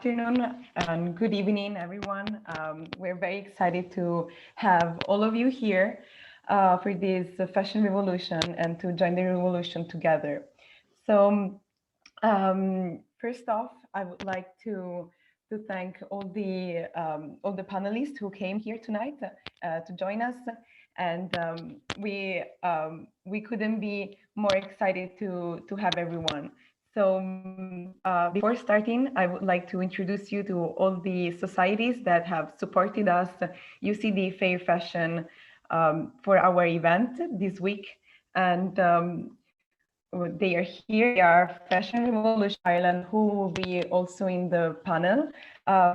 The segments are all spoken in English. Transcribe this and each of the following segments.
afternoon and good evening, everyone. We're very excited to have all of you here for this fashion revolution and to join the revolution together. First off, I would like to thank all the panelists who came here tonight to join us, and we couldn't be more excited to have everyone. Before starting, I would like to introduce you to all the societies that have supported us, UCD Fair Fashion, for our event this week. And they are here. They are Fashion Revolution Ireland, who will be also in the panel.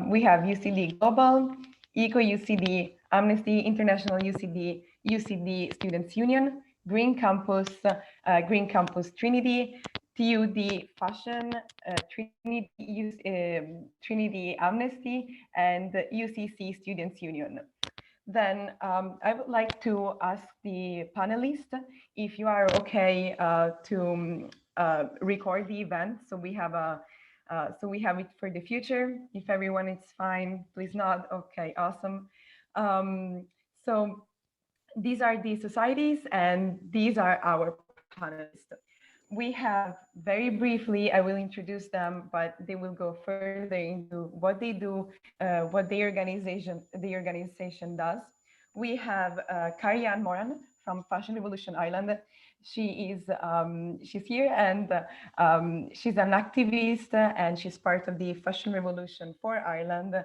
We have UCD Global, ECO UCD, Amnesty International UCD, UCD Students Union, Green Campus Trinity, TUD Fashion, Trinity Amnesty, and UCC Students Union. Then I would like to ask the panelists if you are okay to record the event, so we have it for the future. If everyone is fine, please nod. Okay, awesome. So these are the societies, and these are our panelists. We have, very briefly, I will introduce them, but they will go further into what they do, what the organization does. We have Karianne Moran from Fashion Revolution Ireland. She's here, and she's an activist, and she's part of the Fashion Revolution for Ireland.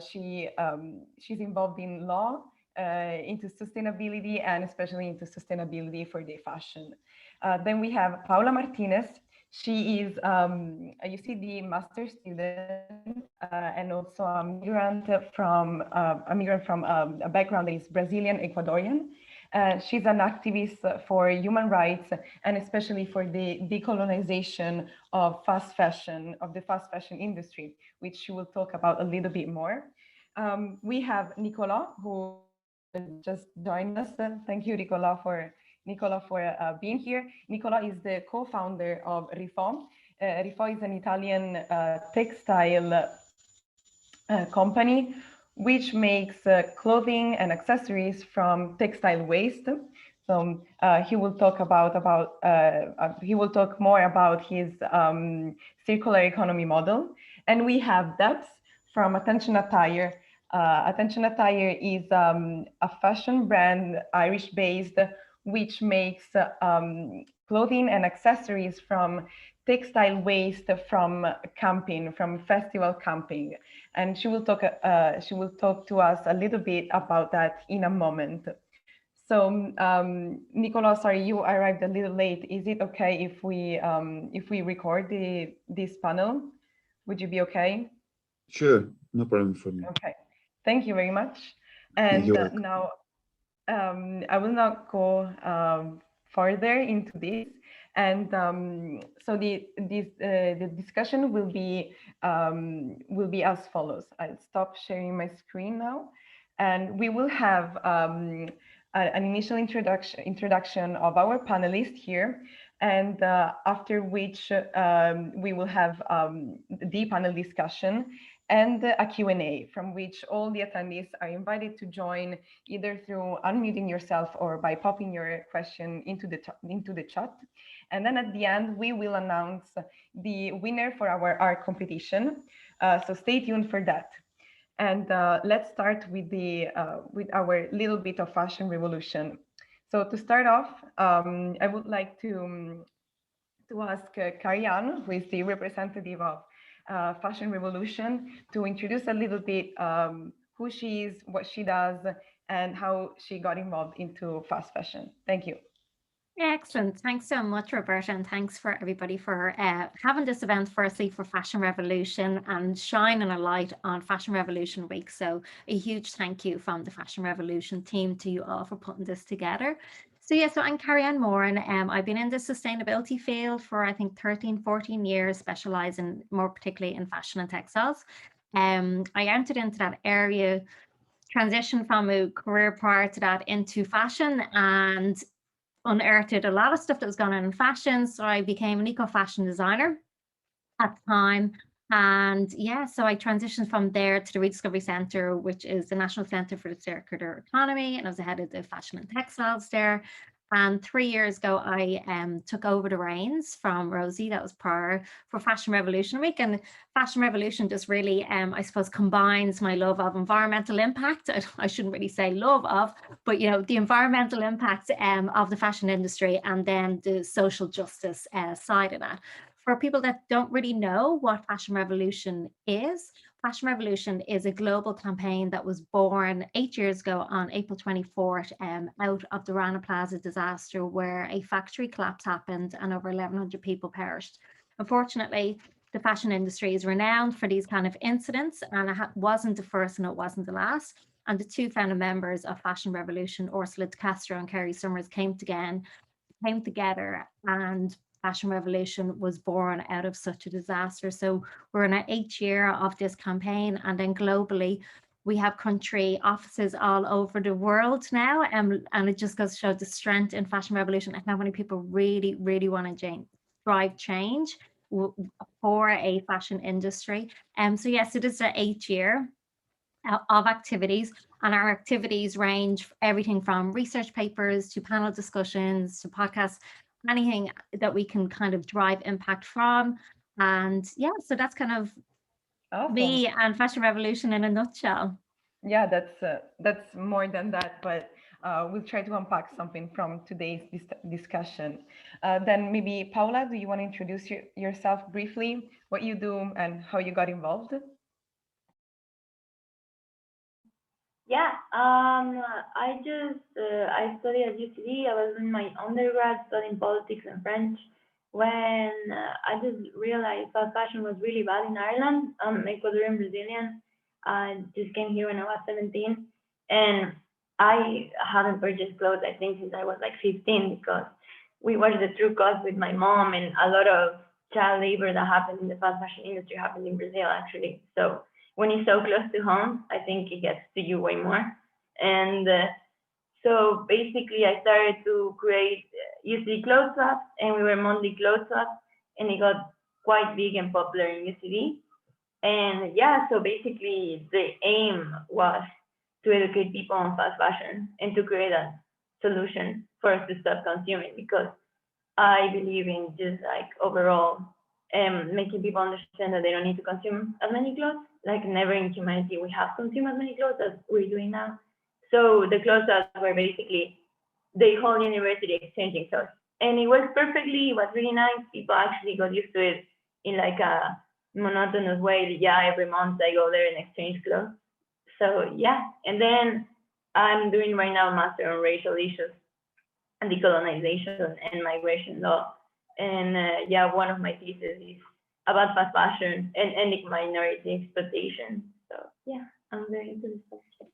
She's involved in law, into sustainability, and especially into sustainability for the fashion. Then we have Paula Martinez. She is a UCD master student and also a migrant from a background that is Brazilian Ecuadorian. She's an activist for human rights and especially for the decolonization of fast fashion, of the fast fashion industry, which she will talk about a little bit more. We have Nicolas, who just joined us. Thank you, Nicolas, for being here. Nicola is the co-founder of Rifo. Rifo is an Italian textile company which makes clothing and accessories from textile waste. So he will talk more about his circular economy model. And we have Debs from Attention Attire. Attention Attire is a fashion brand, Irish-based, which makes clothing and accessories from textile waste from camping, from festival camping. And she will talk to us a little bit about that in a moment. So Nicola, sorry, you arrived a little late. Is it okay if we record this panel? Would you be okay? Sure, no problem for me. Okay, thank you very much. And now I will not go further into this. And so the discussion will be as follows. I'll stop sharing my screen now, and we will have an initial introduction of our panelists here, and after which we will have the panel discussion and a Q&A from which all the attendees are invited to join either through unmuting yourself or by popping your question into the chat. And then at the end, we will announce the winner for our art competition. So stay tuned for that. And let's start with our little bit of fashion revolution. So to start off, I would like to ask Karianne, who is the representative of Fashion Revolution, to introduce a little bit who she is, what she does, and how she got involved into fast fashion. Thank you. Excellent. Thanks so much, Roberta, and thanks for everybody for having this event, firstly for Fashion Revolution and shining a light on Fashion Revolution Week. So a huge thank you from the Fashion Revolution team to you all for putting this together. So yeah, so I'm Karianne Moran. I've been in the sustainability field for I think 13, 14 years, specialising more particularly in fashion and textiles. I entered into that area, transitioned from a career prior to that into fashion, and unearthed a lot of stuff that was going on in fashion. So I became an eco-fashion designer at the time. And yeah, so I transitioned from there to the Rediscovery Centre, which is the National Centre for the Circular Economy, and I was the head of the fashion and textiles there. And 3 years ago, I took over the reins from Rosie, that was prior, for Fashion Revolution Week. And Fashion Revolution just really, I suppose, combines my love of environmental impact. I shouldn't really say love of, but you know, the environmental impact of the fashion industry, and then the social justice side of that. For people that don't really know what Fashion Revolution is, Fashion Revolution is a global campaign that was born 8 years ago on April 24th out of the Rana Plaza disaster, where a factory collapse happened and over 1,100 people perished. Unfortunately, the fashion industry is renowned for these kind of incidents, and it wasn't the first and it wasn't the last. And the two founding members of Fashion Revolution, Ursula de Castro and Kerry Summers, came together, and Fashion Revolution was born out of such a disaster. So we're in our 8th year of this campaign, and then globally, we have country offices all over the world now, and it just goes to show the strength in Fashion Revolution and how many people really, really want to drive change for a fashion industry. So yes, it is our 8th year of activities, and our activities range everything from research papers to panel discussions to podcasts, anything that we can kind of drive impact from. And yeah, so that's kind of Awesome. me and Fashion Revolution in a nutshell. Yeah, that's more than that, but we'll try to unpack something from today's discussion. Then maybe Paula, do you want to introduce yourself briefly, what you do and how you got involved? Yeah, I studied at UCD. I was in my undergrad studying politics and French when I just realized fast fashion was really bad in Ireland. I'm Ecuadorian Brazilian. I just came here when I was 17, and I haven't purchased clothes, I think, since I was like 15, because we watched the true cost with my mom, and a lot of child labor that happened in the fast fashion industry happened in Brazil, actually. So when it's so close to home, I think it gets to you way more. And so basically, I started to create UCD clothes swaps, and we were monthly clothes swaps, and it got quite big and popular in UCD. And yeah, so basically, the aim was to educate people on fast fashion and to create a solution for us to stop consuming, because I believe in just like overall making people understand that they don't need to consume as many clothes. Like never in humanity we have consumed as many clothes as we're doing now. So the clothes were basically the whole university exchanging clothes, and it worked perfectly. It was really nice. People actually got used to it in like a monotonous way. Yeah, every month I go there and exchange clothes. So yeah, and then I'm doing right now a master on racial issues and decolonization and migration law. And yeah, one of my theses is about fast fashion and ethnic minority exploitation. So yeah, I'm very into this subject.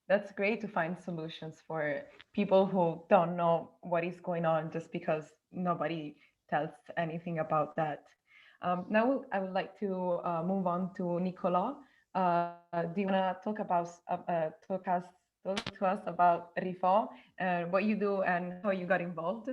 That's great to find solutions for people who don't know what is going on just because nobody tells anything about that. Now I would like to move on to Nicolas. Do you want to talk to us about RIFO, what you do and how you got involved?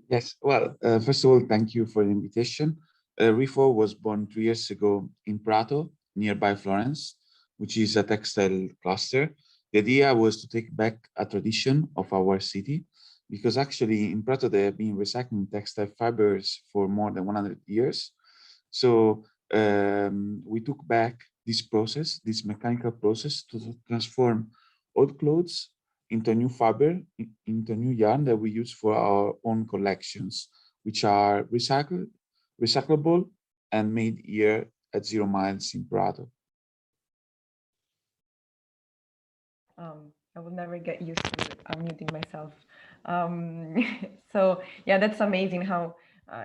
Yes, well, first of all, thank you for the invitation. RIFO was born 2 years ago in Prato, nearby Florence, which is a textile cluster. The idea was to take back a tradition of our city, because actually in Prato they have been recycling textile fibers for more than 100 years. So we took back this process, this mechanical process, to transform old clothes into a new fiber, into a new yarn that we use for our own collections, which are recyclable, and made here at 0 Miles in Prato. I will never get used to unmuting myself. So yeah, that's amazing how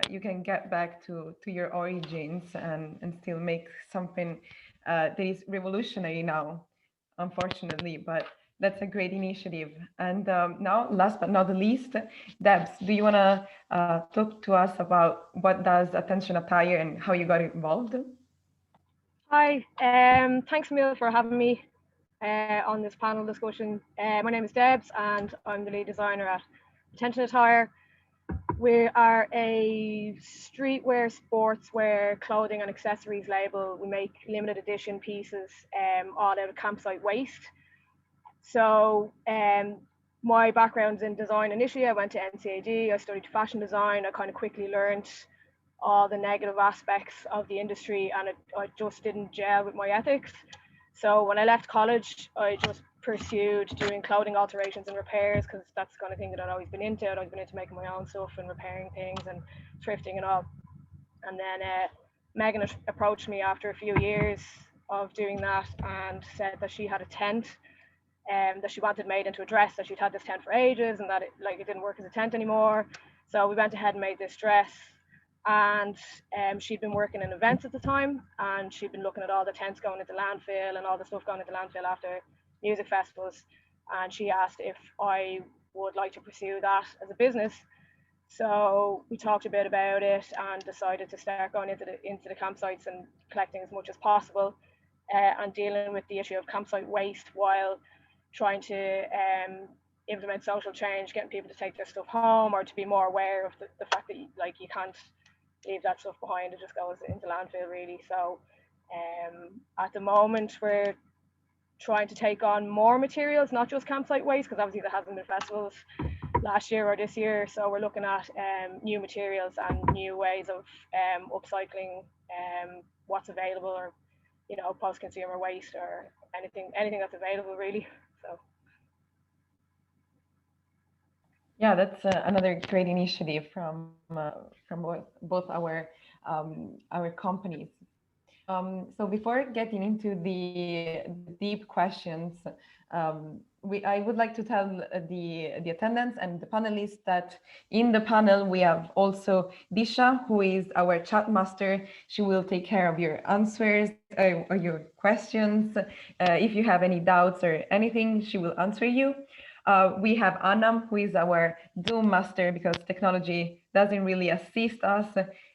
you can get back to your origins and still make something that is revolutionary now, unfortunately, but that's a great initiative. And now, last but not the least, Debs, do you want to talk to us about what does Attention Attire and how you got involved? Hi, thanks Emil for having me on this panel discussion. My name is Debs and I'm the lead designer at Attention Attire. We are a streetwear, sportswear, clothing and accessories label. We make limited edition pieces all out of campsite waste. So my background's in design initially. I went to NCAD, I studied fashion design. I kind of quickly learned all the negative aspects of the industry, and I just didn't gel with my ethics. So when I left college, I just pursued doing clothing alterations and repairs, because that's the kind of thing that I'd always been into. I'd always been into making my own stuff and repairing things and thrifting and all. And then Megan approached me after a few years of doing that and said that she had a tent that she wanted made into a dress, that she'd had this tent for ages and that it didn't work as a tent anymore. So we went ahead and made this dress. And she'd been working in events at the time, and she'd been looking at all the tents going into landfill and all the stuff going into landfill after music festivals. And she asked if I would like to pursue that as a business. So we talked a bit about it and decided to start going into the campsites and collecting as much as possible, and dealing with the issue of campsite waste while trying to implement social change, getting people to take their stuff home, or to be more aware of the fact that you can't leave that stuff behind. It just goes into landfill, really. So at the moment we're trying to take on more materials, not just campsite waste, because obviously there hasn't been festivals last year or this year. So we're looking at new materials and new ways of upcycling what's available, or post-consumer waste, or anything that's available, really. So yeah, that's another great initiative from both our companies. So before getting into the deep questions, I would like to tell the attendants and the panelists that in the panel we have also Disha, who is our chat master. She will take care of your answers or your questions. If you have any doubts or anything, she will answer you. We have Anna, who is our Zoom master, because technology doesn't really assist us.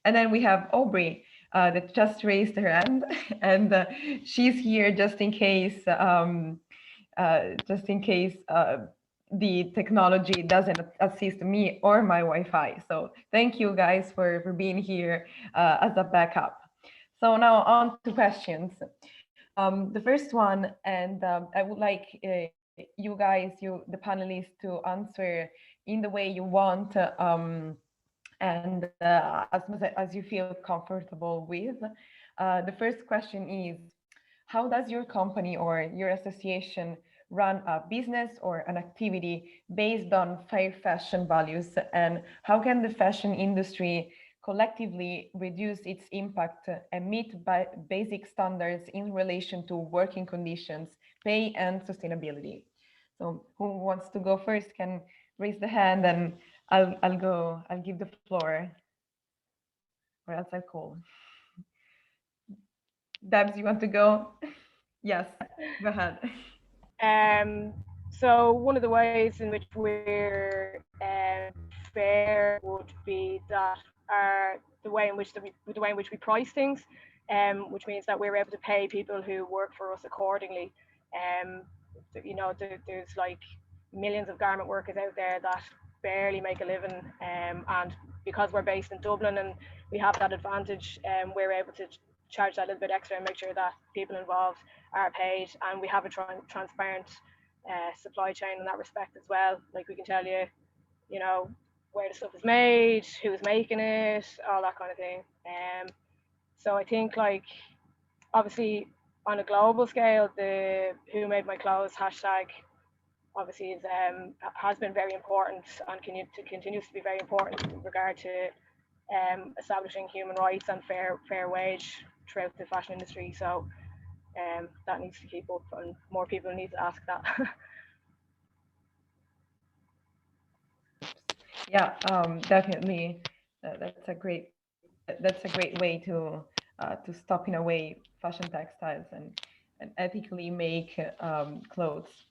And then we have Aubrey, that just raised her hand, and she's here just in case the technology doesn't assist me or my Wi-Fi. So thank you guys for being here as a backup. So now on to questions. The first one, and I would like you guys, the panelists, to answer in the way you want, and as you feel comfortable with. The first question is, how does your company or your association run a business or an activity based on fair fashion values, and how can the fashion industry collectively reduce its impact and meet basic standards in relation to working conditions, pay, and sustainability? So who wants to go first can raise the hand, and I'll give the floor, or else I'll call. Debs, you want to go? Yes, go ahead. So one of the ways in which we're fair would be that the way in which we price things, which means that we're able to pay people who work for us accordingly. There's like millions of garment workers out there that barely make a living, and because we're based in Dublin and we have that advantage, we're able to charge that a little bit extra and make sure that people involved are paid, and we have a transparent supply chain in that respect as well. Like, we can tell you, where the stuff is made, who's making it, all that kind of thing. So I think, like, obviously on a global scale, the Who Made My Clothes hashtag obviously has been very important and continues to be very important in regard to establishing human rights and fair wage throughout the fashion industry. So that needs to keep up, and more people need to ask that. Yeah, definitely. That's a great way to stop, in a way, fashion textiles and ethically make clothes.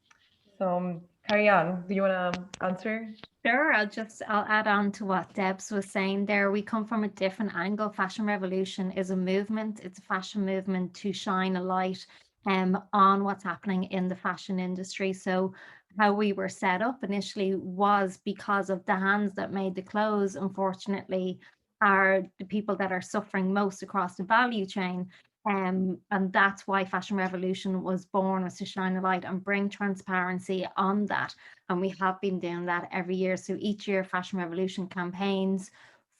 So, Karianne, do you want to answer? Sure, I'll add on to what Debs was saying there. We come from a different angle. Fashion Revolution is a movement. It's a fashion movement to shine a light on what's happening in the fashion industry. So how we were set up initially was because of the hands that made the clothes, unfortunately, are the people that are suffering most across the value chain. And that's why Fashion Revolution was born, was to shine a light and bring transparency on that. And we have been doing that every year. So each year, Fashion Revolution campaigns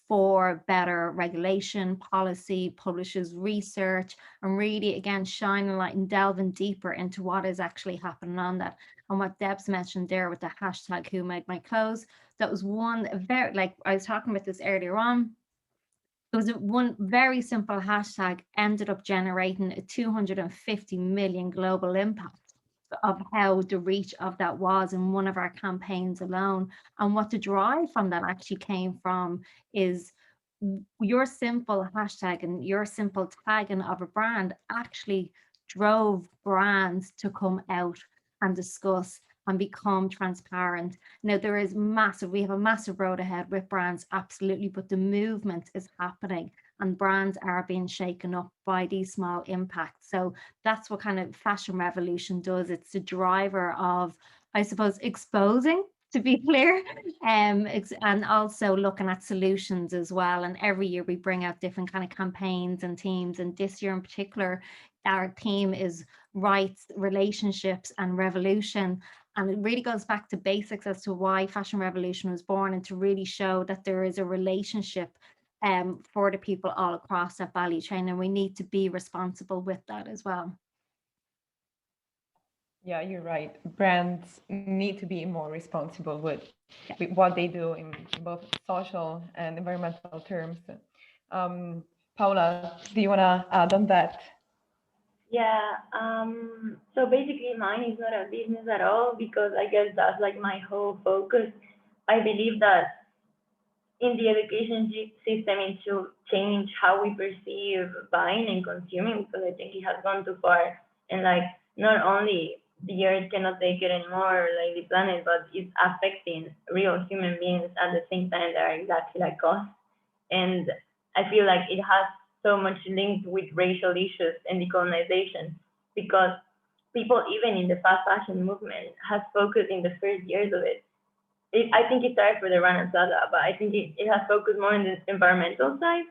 for better regulation, policy, publishes research, and really, again, shine a light and delving deeper into what is actually happening on that. And what Deb's mentioned there with the hashtag Who Made My Clothes, that was one very, like I was talking about this earlier on, it was one very simple hashtag ended up generating a 250 million global impact of how the reach of that was in one of our campaigns alone. And what the drive from that actually came from is your simple hashtag and your simple tagging of a brand actually drove brands to come out and discuss and become transparent. Now we have a massive road ahead with brands, absolutely, but the movement is happening and brands are being shaken up by these small impacts. So that's what kind of Fashion Revolution does. It's the driver of, I suppose, exposing, to be clear, and also looking at solutions as well. And every year we bring out different kind of campaigns and teams. And this year in particular, our theme is rights, relationships, and revolution. And it really goes back to basics as to why Fashion Revolution was born, and to really show that there is a relationship for the people all across that value chain, and we need to be responsible with that as well. Yeah, you're right. Brands need to be more responsible with what they do in both social and environmental terms. Paula, do you want to add on that? Yeah, so basically mine is not a business at all, because I guess that's like my whole focus. I believe that in the education system, it should change how we perceive buying and consuming, because I think it has gone too far. And like, not only the earth cannot take it anymore, like the planet, but it's affecting real human beings at the same time that are exactly like us. And I feel like it has so much linked with racial issues and decolonization, because people, even in the fast fashion movement, has focused in the first years of it. I think it started for the Rana Plaza, but I think it has focused more on the environmental side,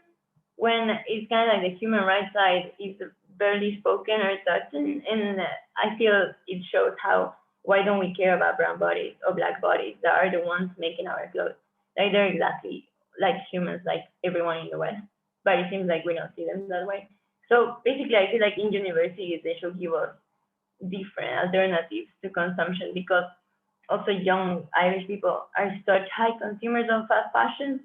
when it's kind of like the human rights side is barely spoken or touched. And I feel it shows how, why don't we care about brown bodies or black bodies that are the ones making our clothes? Like, they're exactly like humans, like everyone in the West, but it seems like we don't see them that way. So basically, I feel like in universities, they should give us different alternatives to consumption, because also young Irish people are such high consumers of fast fashion.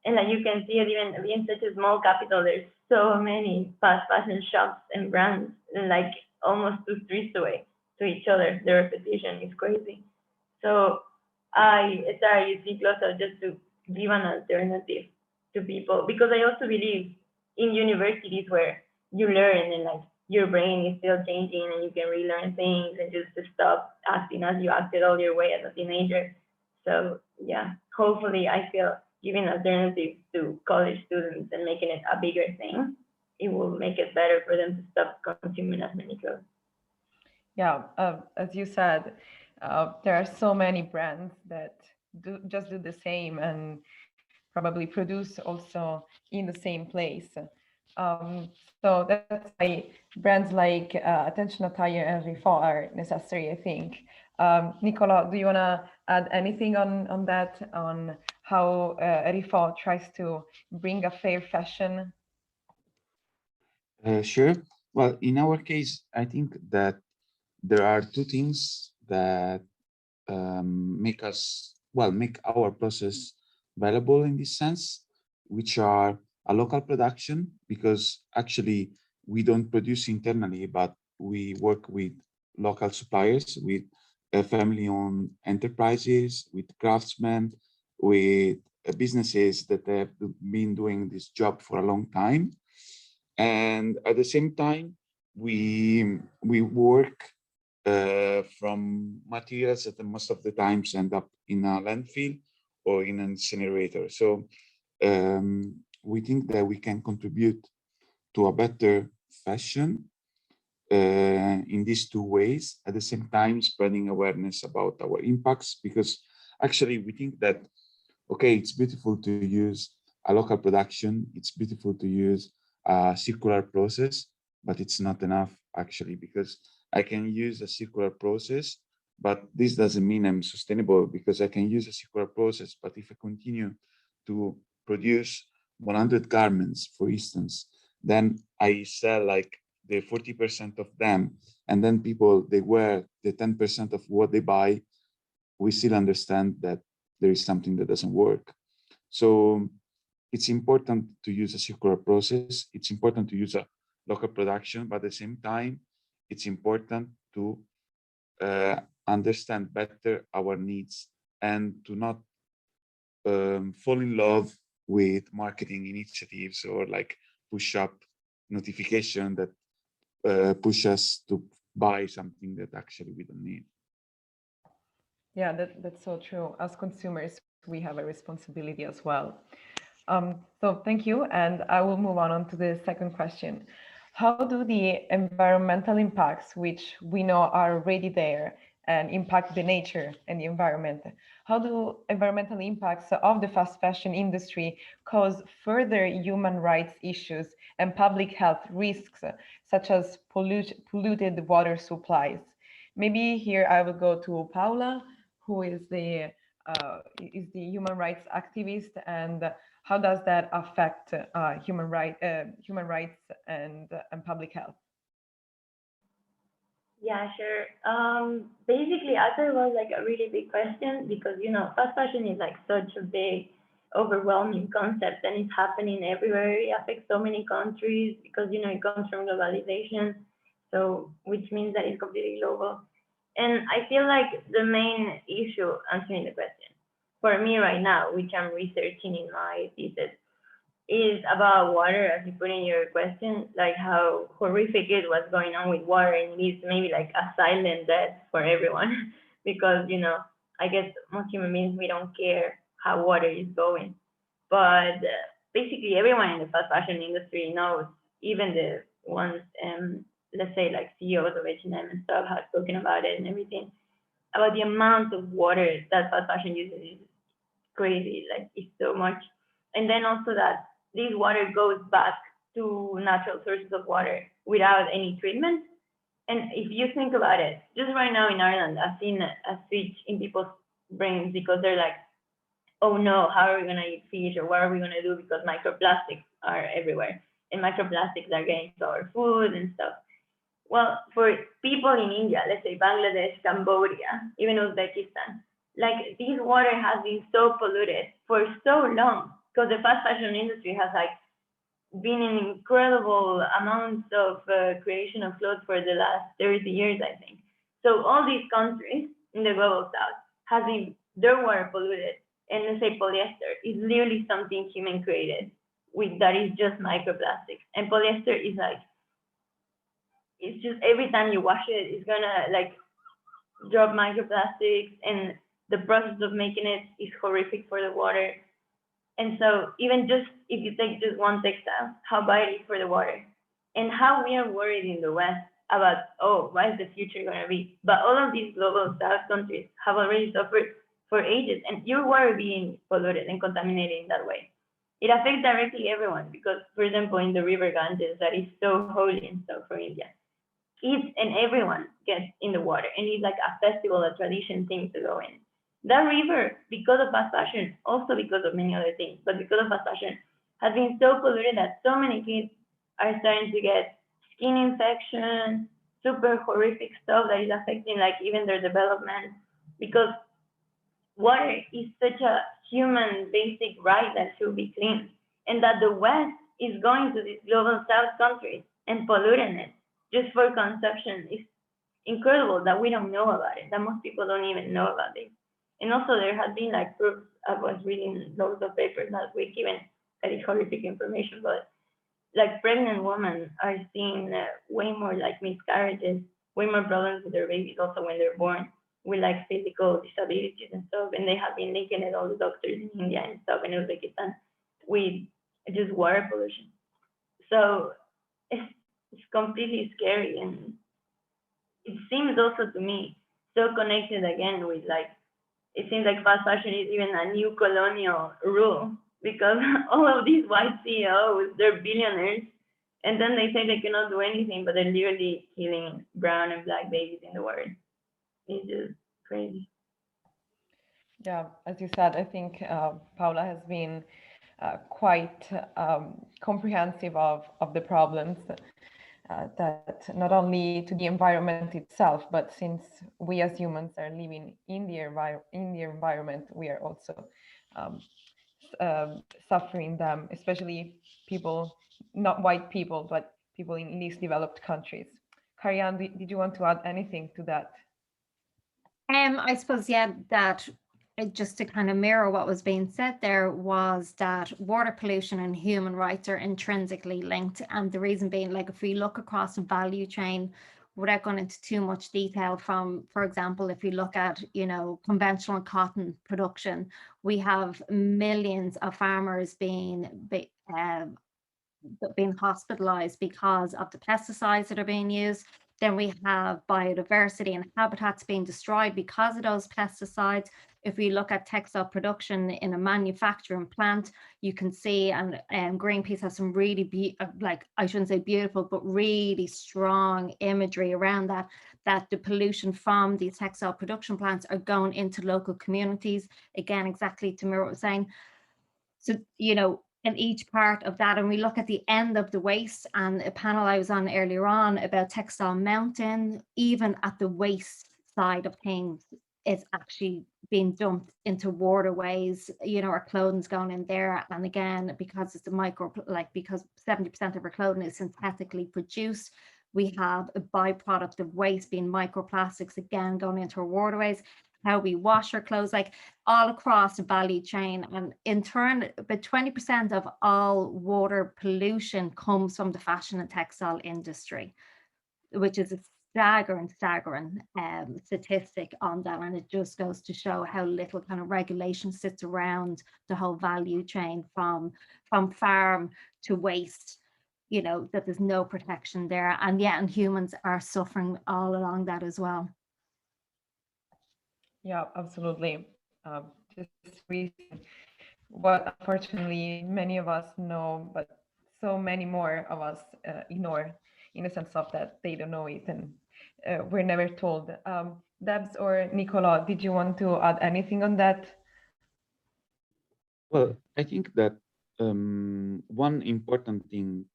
And like, you can see it even being such a small capital, there's so many fast fashion shops and brands, like almost 2 streets away to each other. The repetition is crazy. So I started UC Closer just to give an alternative to people, because I also believe in universities where you learn, and like your brain is still changing and you can relearn things and just to stop acting as you acted all your way as a teenager. So yeah, hopefully I feel giving alternatives to college students and making it a bigger thing, it will make it better for them to stop consuming as many clothes. Yeah, as you said, there are so many brands that just do the same and probably produce also in the same place. So that's why brands like Attention Attire and Rifo are necessary, I think. Nicola, do you want to add anything on that, on how Rifo tries to bring a fair fashion? Sure. Well, in our case, I think that there are two things that make our process valuable in this sense, which are a local production, because actually we don't produce internally, but we work with local suppliers, with family-owned enterprises, with craftsmen, with businesses that have been doing this job for a long time. And at the same time, we work from materials that most of the times end up in a landfill or in an incinerator. So we think that we can contribute to a better fashion in these two ways, at the same time spreading awareness about our impacts, because actually we think that, okay, it's beautiful to use a local production, it's beautiful to use a circular process, but it's not enough actually, because I can use a circular process, but this doesn't mean I'm sustainable, because I can use a circular process, but if I continue to produce 100 garments, for instance, then I sell like the 40% of them, and then people, they wear the 10% of what they buy, we still understand that there is something that doesn't work. So it's important to use a circular process. It's important to use a local production, but at the same time, it's important to understand better our needs and to not fall in love with marketing initiatives or like push up notification that push us to buy something that actually we don't need. Yeah, that's so true. As consumers, we have a responsibility as well. So thank you, and I will move on to the second question. How do the environmental impacts, which we know are already there and impact the nature and the environment, how do environmental impacts of the fast fashion industry cause further human rights issues and public health risks, such as polluted water supplies? Maybe here I will go to Paula, who is the human rights activist, and how does that affect human rights and public health? Yeah, sure. Basically, I thought it was like a really big question because, you know, fast fashion is like such a big, overwhelming concept, and it's happening everywhere. It affects so many countries because, you know, it comes from globalization. So, which means that it's completely global. And I feel like the main issue, answering the question, for me right now, which I'm researching in my thesis, is about water, as you put in your question, like how horrific is what's going on with water, and it is maybe like a silent death for everyone because, you know, I guess most human beings, we don't care how water is going. But basically everyone in the fast fashion industry knows, even the ones, let's say like CEOs of H&M and stuff have spoken about it and everything, about the amount of water that fast fashion uses is crazy, like it's so much. And then also that this water goes back to natural sources of water without any treatment. And if you think about it, just right now in Ireland, I've seen a switch in people's brains because they're like, oh no, how are we gonna eat fish, or what are we gonna do because microplastics are everywhere and microplastics are getting to our food and stuff. Well, for people in India, let's say Bangladesh, Cambodia, even Uzbekistan, like this water has been so polluted for so long because the fast fashion industry has like been in incredible amounts of creation of clothes for the last 30 years, I think. So all these countries in the global south have been their water polluted, and let's say polyester is literally something human created with that is just microplastics, and polyester is like, it's just every time you wash it, it's gonna like drop microplastics, and the process of making it is horrific for the water. And so even just if you take just one textile, how bad it is for the water, and how we are worried in the West about, oh, what is the future going to be? But all of these global South countries have already suffered for ages, and your water being polluted and contaminated in that way, it affects directly everyone because, for example, in the river Ganges, that is so holy and so for India, kids and everyone gets in the water, and it's like a festival, a tradition thing to go in. That river, because of fast fashion, also because of many other things, but because of fast fashion, has been so polluted that so many kids are starting to get skin infections, super horrific stuff that is affecting like even their development, because water is such a human basic right that should be clean, and that the West is going to these global South countries and polluting it just for consumption is incredible that we don't know about it, that most people don't even know about it. And also there has been like proofs, I was reading loads of papers last week, even that is horrific information, but like pregnant women are seeing way more like miscarriages, way more problems with their babies also when they're born, with like physical disabilities and stuff. And they have been linking it, all the doctors in India and stuff in Uzbekistan, with just water pollution. So it's completely scary, and seems also to me so connected again with like, it seems like fast fashion is even a new colonial rule, because all of these white CEOs, they're billionaires, and then they say they cannot do anything, but they're literally killing brown and black babies in the world. It's just crazy. Yeah, as you said, I think Paula has been quite comprehensive of the problems that not only to the environment itself, but since we as humans are living in the environment, we are also suffering them, especially people, not white people, but people in least developed countries. Karian, did you want to add anything to that? I suppose, yeah, that just to kind of mirror what was being said there was that water pollution and human rights are intrinsically linked. And the reason being, like, if we look across the value chain, without going into too much detail, from, for example, if you look at, you know, conventional cotton production, we have millions of farmers being hospitalized because of the pesticides that are being used. Then we have biodiversity and habitats being destroyed because of those pesticides. If we look at textile production in a manufacturing plant, you can see, and Greenpeace has some really, like, I shouldn't say beautiful, but really strong imagery around that the pollution from these textile production plants are going into local communities. Again, exactly to mirror what I was saying. So, you know, in each part of that, and we look at the end of the waste, and a panel I was on earlier on about Textile Mountain, even at the waste side of things, it's actually being dumped into waterways, you know, our clothing's going in there. And again, because it's because 70% of our clothing is synthetically produced, we have a byproduct of waste being microplastics, again, going into our waterways. How we wash our clothes, like all across the value chain. And in turn, about 20% of all water pollution comes from the fashion and textile industry, which is a staggering statistic on that. And it just goes to show how little kind of regulation sits around the whole value chain from farm to waste, you know, that there's no protection there. And yeah, and humans are suffering all along that as well. Yeah, absolutely. Just recent, what unfortunately many of us know, but so many more of us ignore, in a sense of that they don't know it, and we're never told. Debs or Nicola, did you want to add anything on that? Well, I think that one important thing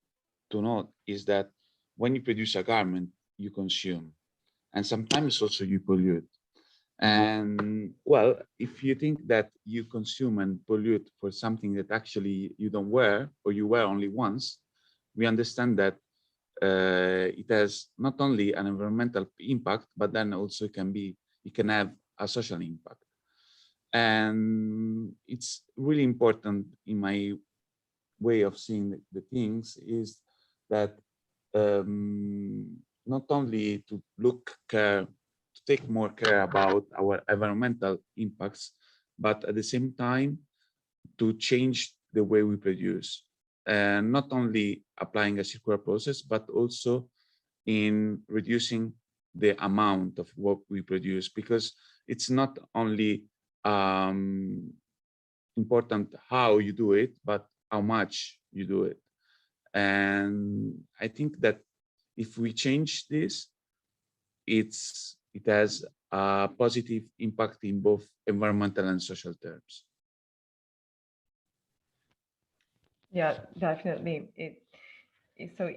to note is that when you produce a garment, you consume, and sometimes also you pollute. And well, if you think that you consume and pollute for something that actually you don't wear, or you wear only once, we understand that it has not only an environmental impact, but then also it can have a social impact. And it's really important, in my way of seeing the things, is that not only to take more care about our environmental impacts, but at the same time to change the way we produce, and not only applying a circular process, but also in reducing the amount of what we produce, because it's not only important how you do it, but how much you do it. And I think that if we change this, it has a positive impact in both environmental and social terms. Yeah, definitely. So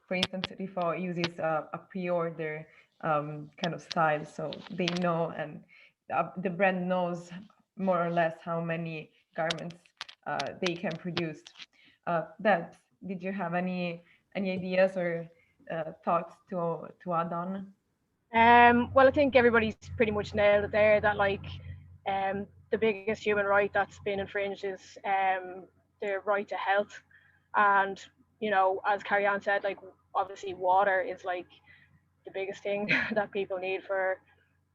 for instance, Rifa uses a pre-order kind of style, so they know, and the brand knows more or less how many garments they can produce. Debs, did you have any ideas or thoughts to add on? Well, I think everybody's pretty much nailed it there, that like the biggest human right that's been infringed is the right to health. And, you know, as Karian said, like, obviously water is like the biggest thing that people need for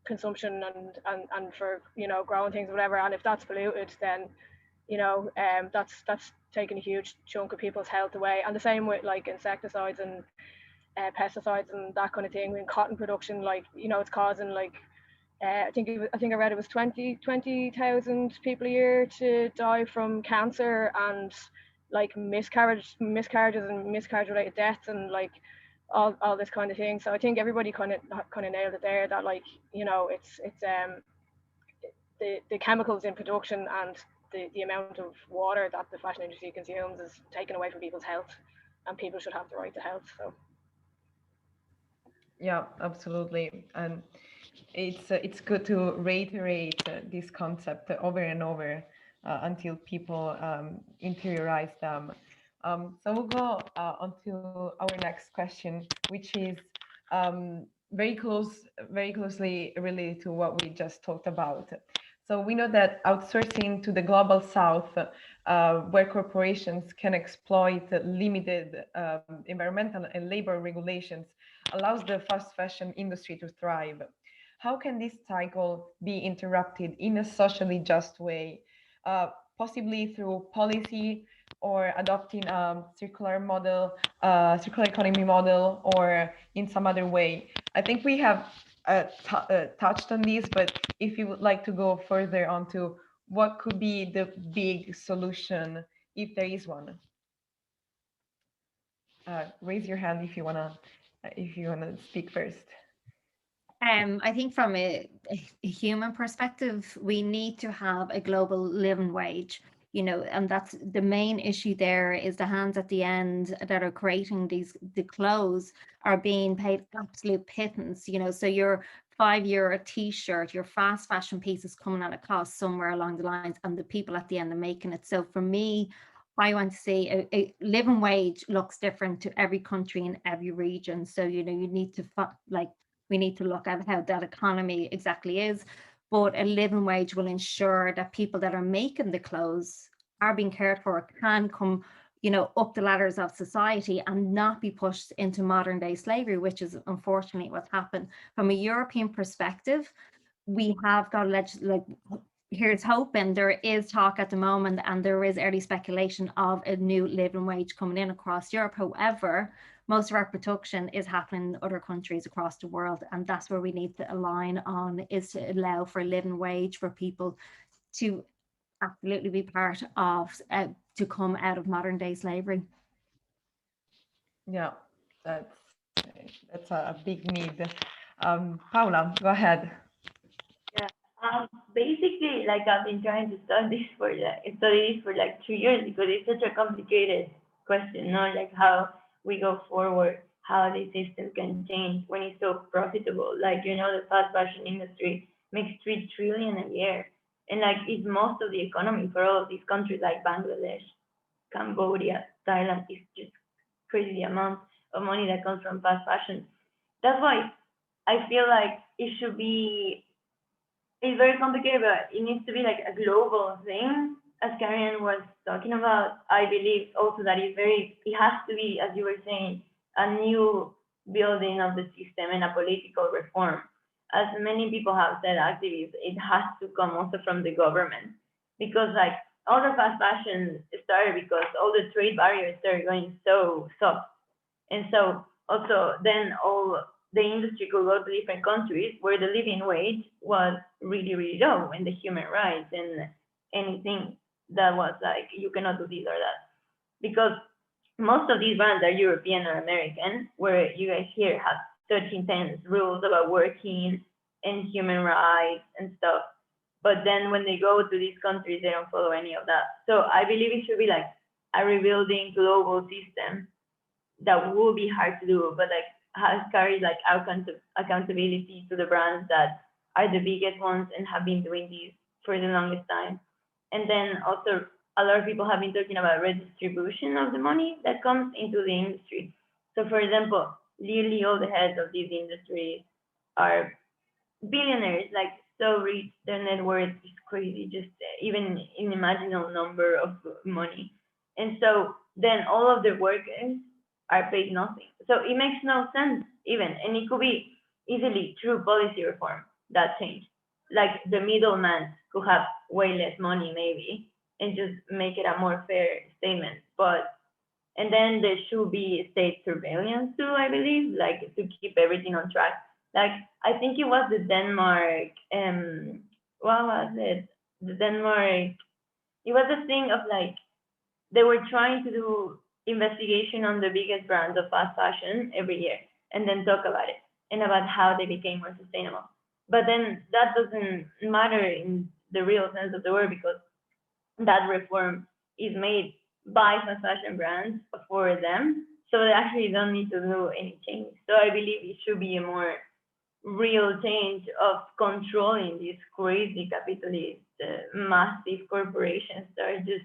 consumption and for, you know, growing things, whatever. And if that's polluted, then, you know, that's taking a huge chunk of people's health away. And the same with like insecticides and pesticides and that kind of thing in cotton production. Like, you know, it's causing like I think I read it was 20,000 people a year to die from cancer and like miscarriages and miscarriage related deaths and like all this kind of thing. So I think everybody kind of nailed it there, that like, you know, it's the chemicals in production and the amount of water that the fashion industry consumes is taken away from people's health, and people should have the right to health. So yeah, absolutely. And it's good to reiterate this concept over and over until people interiorize them. So we'll go on to our next question, which is very closely related to what we just talked about. So we know that outsourcing to the global south, where corporations can exploit limited environmental and labor regulations, allows the fast fashion industry to thrive. How can this cycle be interrupted in a socially just way, possibly through policy or adopting a circular model, circular economy model, or in some other way? I think we have touched on this, but if you would like to go further onto what could be the big solution, if there is one, raise your hand if you wanna speak first. I think from a human perspective, we need to have a global living wage, you know, and that's the main issue. There is the hands at the end that are creating the clothes are being paid absolute pittance, you know, so your €5 t-shirt, your fast fashion piece is coming at a cost somewhere along the lines, and the people at the end are making it. So for me, I want to say a living wage looks different to every country and every region. So, you know, you need to we need to look at how that economy exactly is. But a living wage will ensure that people that are making the clothes are being cared for, can come, you know, up the ladders of society and not be pushed into modern day slavery, which is unfortunately what's happened. From a European perspective, we have got here's hoping. There is talk at the moment, and there is early speculation of a new living wage coming in across Europe. However, most of our production is happening in other countries across the world, and that's where we need to align on, is to allow for a living wage for people to absolutely be part of, to come out of modern day slavery. Yeah, that's a big need. Paula, go ahead. Yeah. Basically, like I've been trying to study this for like 2 years, because it's such a complicated question, no? Like how we go forward, how the system can change when it's so profitable. Like, you know, the fast fashion industry makes 3 trillion a year, and like it's most of the economy for all of these countries like Bangladesh, Cambodia, Thailand. It's just crazy amount of money that comes from fast fashion. That's why I feel like it should be, it's very complicated, but it needs to be like a global thing. As Karen was talking about, I believe also that it has to be, as you were saying, a new building of the system and a political reform. As many people have said, activists, it has to come also from the government, because like all the fast fashion started because all the trade barriers started going so soft. And so also then all the industry could go to different countries where the living wage was really, really low, and the human rights and anything that was like, you cannot do this or that. Because most of these brands are European or American, where you guys here have 1310 rules about working and human rights and stuff. But then when they go to these countries, they don't follow any of that. So I believe it should be like a rebuilding global system that will be hard to do, but like has carried like accountability to the brands that are the biggest ones and have been doing this for the longest time. And then also a lot of people have been talking about redistribution of the money that comes into the industry. So for example, nearly all the heads of these industries are billionaires, like so rich, their net worth is crazy, just even unimaginable number of money. And so then all of the workers are paid nothing. So it makes no sense even, and it could be easily through policy reform that change. Like the middleman could have way less money maybe, and just make it a more fair statement. But And then there should be state surveillance too, I believe, like to keep everything on track. Like I think it was the Denmark, what was it? The Denmark, it was a thing of like, they were trying to do investigation on the biggest brands of fast fashion every year and then talk about it and about how they became more sustainable. But then that doesn't matter in the real sense of the word, because that reform is made by fast fashion brands for them. So they actually don't need to do any change. So I believe it should be a more real change of controlling these crazy capitalist, massive corporations that are just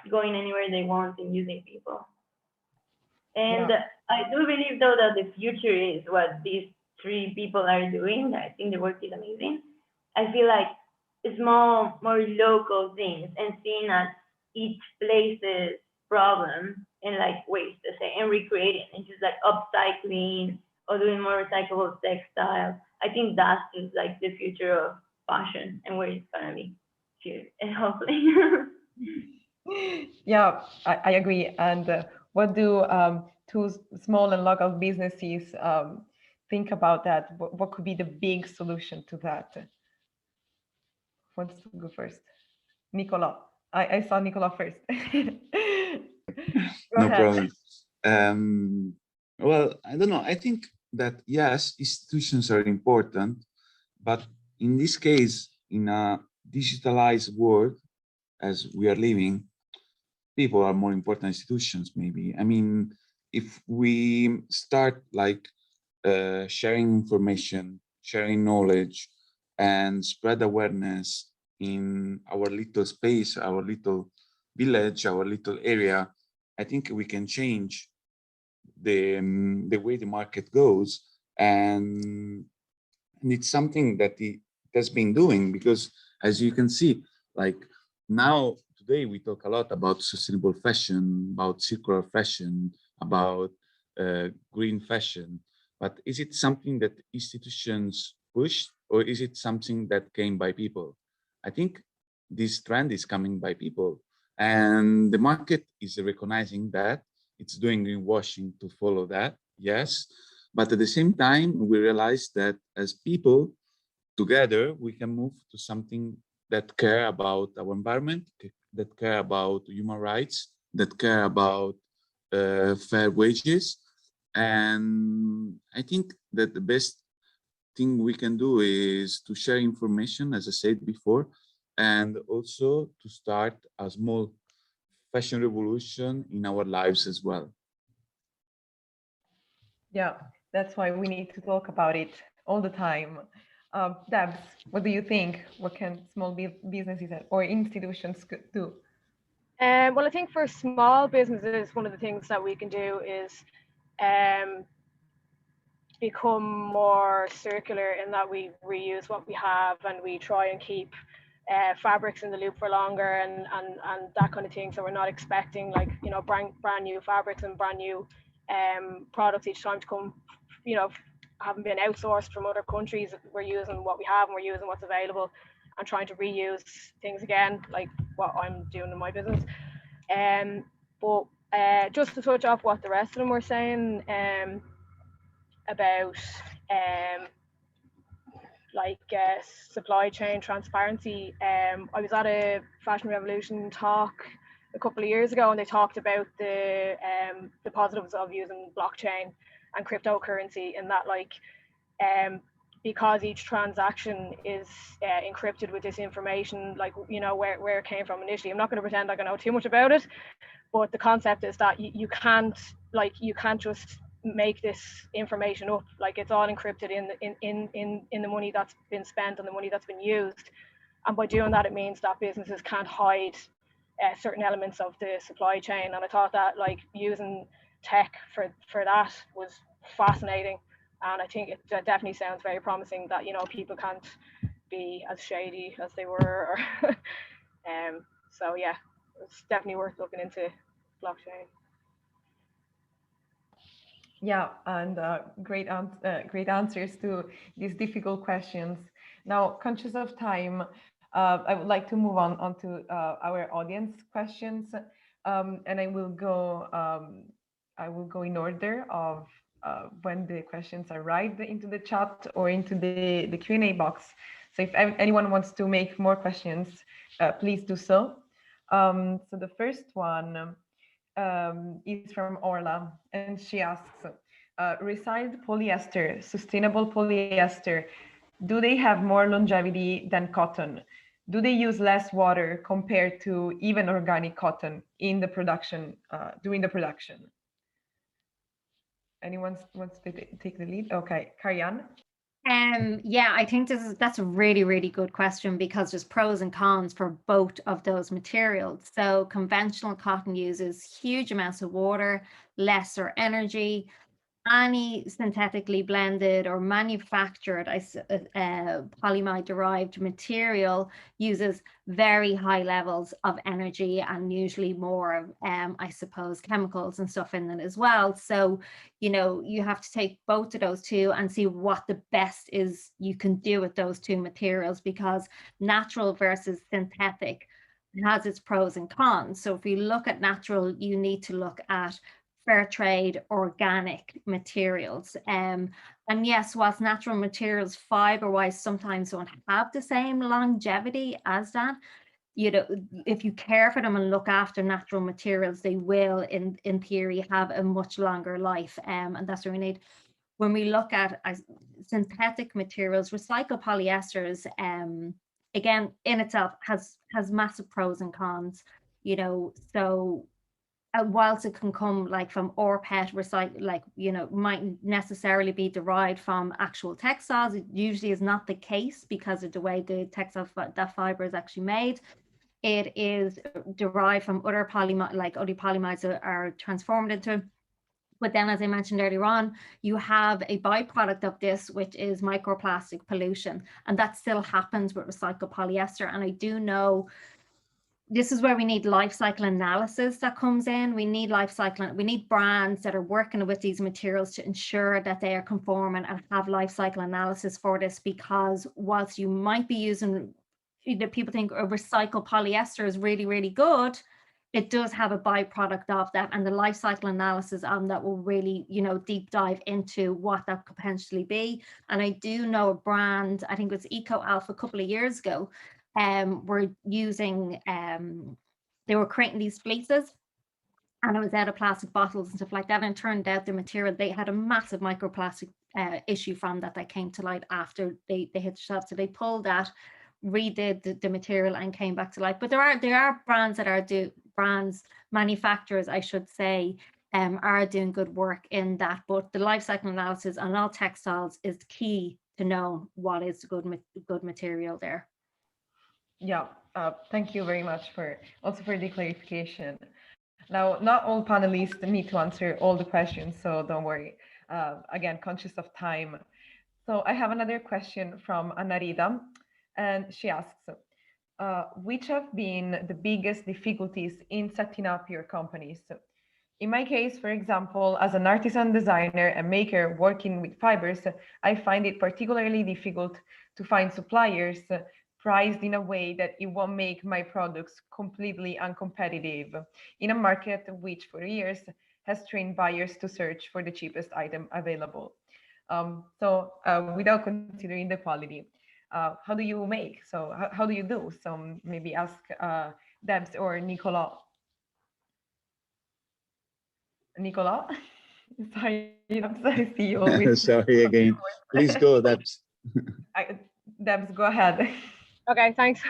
going anywhere they want and using people. And I do believe though that the future is what these three people are doing. I think the work is amazing. I feel like small, more local things and seeing at each place's problem and like waste to say and recreating and just like upcycling or doing more recyclable textiles. I think that's just like the future of fashion and where it's gonna be, and hopefully. Yeah, I agree. And what do two small and local businesses think about that? What could be the big solution to that? Who wants to go first? Nicola. I saw Nicola first. No problem. Well, I don't know. I think that yes, institutions are important, but in this case, in a digitalized world as we are living, people are more important than institutions, maybe. I mean, if we start like sharing information, sharing knowledge, and spread awareness in our little space, our little village, our little area, I think we can change the way the market goes. And it's something that it has been doing, because as you can see, like now, today we talk a lot about sustainable fashion, about circular fashion, about green fashion. But is it something that institutions pushed, or is it something that came by people? I think this trend is coming by people, and the market is recognizing that. It's doing greenwashing to follow that, yes. But at the same time, we realize that as people, together, we can move to something that care about our environment, that care about human rights, that care about fair wages. And I think that the best thing we can do is to share information, as I said before, and also to start a small fashion revolution in our lives as well. Yeah, that's why we need to talk about it all the time. Debs, what do you think? What can small businesses or institutions do? Well, I think for small businesses, one of the things that we can do is become more circular in that we reuse what we have and we try and keep fabrics in the loop for longer and that kind of thing. So we're not expecting like, you know, brand new fabrics and brand new products each time to come, you know, haven't been outsourced from other countries. We're using what we have and we're using what's available and trying to reuse things again, like what I'm doing in my business. But just to touch off what the rest of them were saying about supply chain transparency. I was at a Fashion Revolution talk a couple of years ago, and they talked about the positives of using blockchain and cryptocurrency, in that like because each transaction is encrypted with this information, like, you know, where it came from initially. I'm not going to pretend like I know too much about it, but the concept is that you can't just make this information up. Like, it's all encrypted in the money that's been spent and the money that's been used. And by doing that, it means that businesses can't hide certain elements of the supply chain. And I thought that like using tech for that was fascinating. And I think it definitely sounds very promising that, you know, people can't be as shady as they were. So yeah, it's definitely worth looking into blockchain. Yeah, and great answers to these difficult questions. Now, conscious of time, I would like to move on to our audience questions. And I will go in order of when the questions arrive into the chat or into the Q&A box. So if anyone wants to make more questions, please do so. So the first one is from Orla, and she asks, recycled polyester, sustainable polyester, do they have more longevity than cotton? Do they use less water compared to even organic cotton in the production, during the production? Anyone wants to take the lead? Okay, Karianne. Yeah, I think that's a really, really good question, because there's pros and cons for both of those materials. So conventional cotton uses huge amounts of water, lesser energy. Any synthetically blended or manufactured polyamide derived material uses very high levels of energy and usually more, I suppose, chemicals and stuff in it as well. So, you know, you have to take both of those two and see what the best is you can do with those two materials, because natural versus synthetic has its pros and cons. So if you look at natural, you need to look at fair trade organic materials. And yes, whilst natural materials fiber wise sometimes don't have the same longevity as that, you know, if you care for them and look after natural materials, they will in theory have a much longer life. And that's what we need. When we look at synthetic materials, recycled polyesters, again, in itself has massive pros and cons, you know. So whilst it can come like from rPET recycle, like, you know, mightn't necessarily be derived from actual textiles, it usually is not the case because of the way the textile that fiber is actually made. It is derived from other polyamides, like other polyamides are transformed into. But then, as I mentioned earlier on, you have a byproduct of this, which is microplastic pollution, and that still happens with recycled polyester. And I do know this is where we need life cycle analysis that comes in. We need we need brands that are working with these materials to ensure that they are conforming and have life cycle analysis for this, because whilst you might be using, you know, people think a recycled polyester is really, really good, it does have a byproduct of that, and the life cycle analysis on that will really, you know, deep dive into what that could potentially be. And I do know a brand, I think it was Eco Alpha a couple of years ago, were using, they were creating these fleeces, and it was out of plastic bottles and stuff like that. And it turned out the material, they had a massive microplastic issue from that came to light after they hit the shelf. So they pulled that, redid the material, and came back to life. But there are brands that are manufacturers, I should say, are doing good work in that. But the life cycle analysis on all textiles is key to know what is good material there. Yeah, thank you very much for the clarification. Now, not all panelists need to answer all the questions, so don't worry. Again, conscious of time. So I have another question from Anarida, and she asks, which have been the biggest difficulties in setting up your companies? In my case, for example, as an artisan designer and maker working with fibers, I find it particularly difficult to find suppliers priced in a way that it won't make my products completely uncompetitive in a market which for years has trained buyers to search for the cheapest item available. So without considering the quality, how do you make? So how do you do? So maybe ask Debs or Nicolas. Nicolas? Sorry, I see you always. Sorry again. Please go, Debs. Debs, go ahead. Okay, thanks.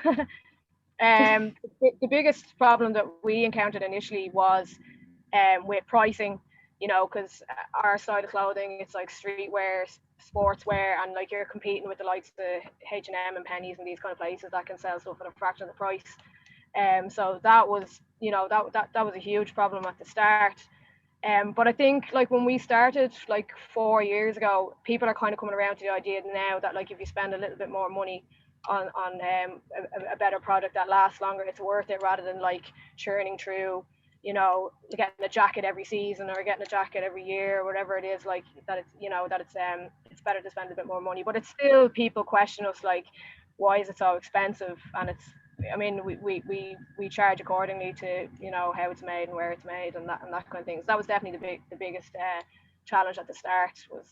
The biggest problem that we encountered initially was with pricing, you know, because our side of clothing, it's like streetwear, sportswear, and like you're competing with the likes of H&M and Pennies and these kind of places that can sell stuff at a fraction of the price. So that was, you know, that was a huge problem at the start. But I think like when we started like 4 years ago, people are kind of coming around to the idea now that like if you spend a little bit more money on a better product that lasts longer, it's worth it, rather than like churning through, you know, getting a jacket every season or getting a jacket every year or whatever it is, like that it's, you know, that it's better to spend a bit more money. But it's still, people question us like, why is it so expensive? And it's I mean, we charge accordingly to, you know, how it's made and where it's made and that kind of thing. So that was definitely the biggest challenge at the start, was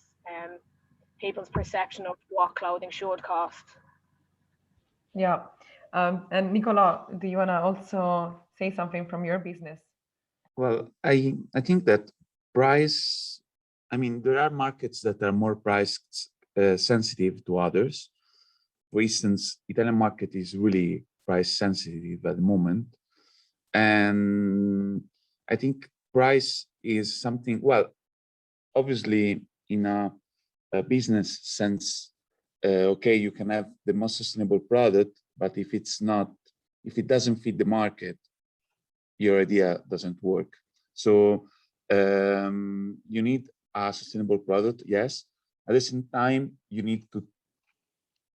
people's perception of what clothing should cost. Yeah. And Nicola, do you want to also say something from your business? Well, I think that price, I mean, there are markets that are more price sensitive to others. For instance, Italian market is really price sensitive at the moment. And I think price is something, well, obviously in a business sense, okay, you can have the most sustainable product, but if it doesn't fit the market, your idea doesn't work. So you need a sustainable product, yes. At the same time, you need to